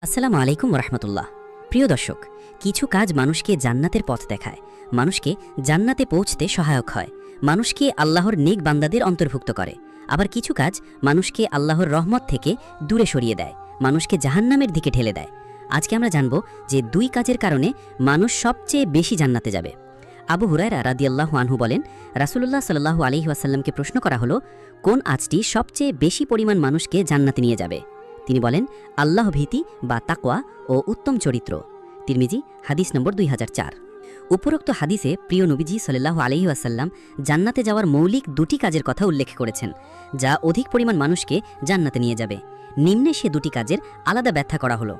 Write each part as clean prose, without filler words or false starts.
আসসালামু আলাইকুম রহমতুল্লাহ। প্রিয় দর্শক, কিছু কাজ মানুষকে জান্নাতের পথ দেখায়, মানুষকে জান্নাতে পৌঁছতে সহায়ক হয়, মানুষকে আল্লাহর নেক বান্দাদের অন্তর্ভুক্ত করে। আবার কিছু কাজ মানুষকে আল্লাহর রহমত থেকে দূরে সরিয়ে দেয়, মানুষকে জাহান্নামের দিকে ঠেলে দেয়। আজকে আমরা জানব যে দুই কাজের কারণে মানুষ সবচেয়ে বেশি জান্নাতে যাবে। আবু হুরায়রা রাদিয়াল্লাহু আনহু বলেন, রাসূলুল্লাহ সাল্লাল্লাহু আলাইহি ওয়াসাল্লামকে প্রশ্ন করা হলো, কোন আজটি সবচেয়ে বেশি পরিমাণ মানুষকে জান্নাতে নিয়ে যাবে? তিনি বলেন, আল্লাহ ভীতি বা তাকওয়া ও উত্তম চরিত্র। তিরমিজি হাদিস নম্বর 2004। উপরোক্ত হাদিসে প্রিয় নবীজি সাল্লাল্লাহু আলাইহি ওয়াসাল্লাম জান্নাতে যাওয়ার মৌলিক দুটি কাজের কথা উল্লেখ করেছেন, যা অধিক পরিমাণ মানুষকে জান্নাতে নিয়ে যাবে। নিম্নে সে দুটি কাজের আলাদা ব্যাখ্যা করা হলো।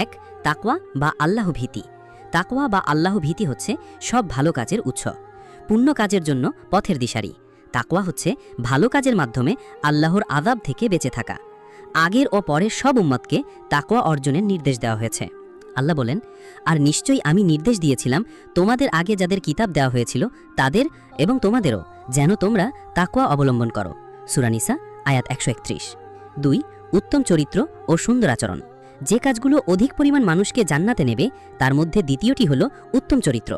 1. তাকওয়া বা আল্লাহ ভীতি। তাকওয়া বা আল্লাহ ভীতি হচ্ছে সব ভালো কাজের উৎস, পুণ্য কাজের জন্য পথের দিশারি। তাকওয়া হচ্ছে ভালো কাজের মাধ্যমে আল্লাহর আযাব থেকে বেঁচে থাকা। আগের ও পরের সব উম্মতকে তাকওয়া অর্জনের নির্দেশ দেওয়া হয়েছে। আল্লাহ বলেন, আর নিশ্চয়ই আমি নির্দেশ দিয়েছিলাম তোমাদের আগে যাদের কিতাব দেওয়া হয়েছিল তাদের এবং তোমাদেরও, যেন তোমরা তাকওয়া অবলম্বন করো। সূরা নিসা আয়াত 131। 2. উত্তম চরিত্র ও সুন্দর আচরণ। যে কাজগুলো অধিক পরিমাণ মানুষকে জান্নাতে নেবে তার মধ্যে দ্বিতীয়টি হল উত্তম চরিত্র।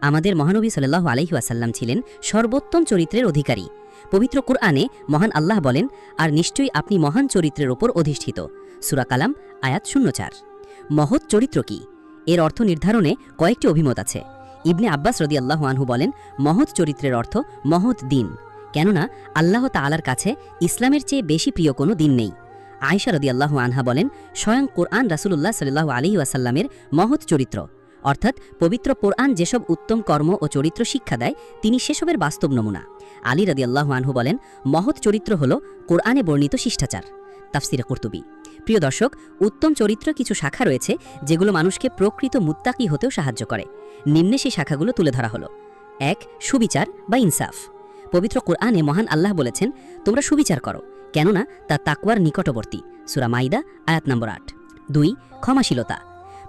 আমাদের মহানবী সাল্লাল্লাহু আলাইহি ওয়াসাল্লাম ছিলেন সর্বোত্তম চরিত্রের অধিকারী। পবিত্র কুরআনে মহান আল্লাহ বলেন, আর নিশ্চয়ই আপনি মহান চরিত্রের ওপর অধিষ্ঠিত। সূরা কালাম আয়াত 04। মহৎ চরিত্র কি? এর অর্থ নির্ধারণে কয়েকটি অভিমত আছে। ইবনে আব্বাস রাদিয়াল্লাহু আনহু বলেন, মহৎ চরিত্রের অর্থ মহৎ দিন, কেননা আল্লাহ তাআলার কাছে ইসলামের চেয়ে বেশি প্রিয় কোনো দিন নেই। আয়েশা রাদিয়াল্লাহু আনহা বলেন, স্বয়ং কোরআন রাসূলুল্লাহ সাল্লাল্লাহু আলাইহি ওয়াসাল্লামের মহৎ চরিত্র, অর্থাৎ পবিত্র কোরআন যেসব উত্তম কর্ম ও চরিত্র শিক্ষা দেয় তিনি সেসবের বাস্তব নমুনা। আলী রাদিয়াল্লাহু আনহু বলেন, মহৎ চরিত্র হল কোরআনে বর্ণিত শিষ্টাচার। তাফসিরে কুরতুবী। প্রিয় দর্শক, উত্তম চরিত্র কিছু শাখা রয়েছে যেগুলো মানুষকে প্রকৃত মুত্তাকি হতেও সাহায্য করে। নিম্নে সেই শাখাগুলো তুলে ধরা হলো। 1. সুবিচার বা ইনসাফ। পবিত্র কোরআনে মহান আল্লাহ বলেছেন, তোমরা সুবিচার করো, কেননা তা তাকওয়ার নিকটবর্তী। সূরা মাইদা আয়াত নম্বর 8। 2. ক্ষমাশীলতা।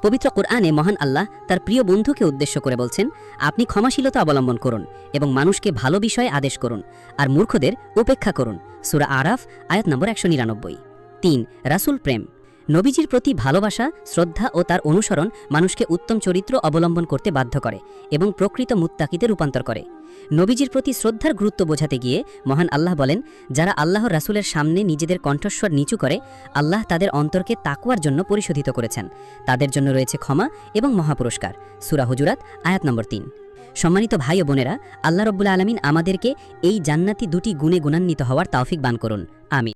পবিত্র কোরআনে মহান আল্লাহ তার প্রিয় বন্ধুকে উদ্দেশ্য করে বলছেন, আপনি ক্ষমাশীলতা অবলম্বন করুন এবং মানুষকে ভালো বিষয়ে আদেশ করুন আর মূর্খদের উপেক্ষা করুন। সূরা আরাফ আয়াত নম্বর 199। 3. রাসূল প্রেম। নবীজির প্রতি ভালোবাসা, শ্রদ্ধা ও তার অনুসরণ মানুষকে উত্তম চরিত্র অবলম্বন করতে বাধ্য করে এবং প্রকৃত মুত্তাকিতে রূপান্তর করে। নবীজির প্রতি শ্রদ্ধার গুরুত্ব বোঝাতে গিয়ে মহান আল্লাহ বলেন, যারা আল্লাহর রাসূলের সামনে নিজেদের কণ্ঠস্বর নিচু করে আল্লাহ তাদের অন্তরকে তাকওয়ার জন্য পরিশোধিত করেছেন, তাদের জন্য রয়েছে ক্ষমা এবং মহাপুরস্কার। সূরা হুজুরাত আয়াত নম্বর 3। সম্মানিত ভাই ও বোনেরা, আল্লাহ রাব্বুল আলামিন আমাদেরকে এই জান্নাতি দুটি গুণে গুণান্বিত হওয়ার তৌফিক দান করুন। আমিন।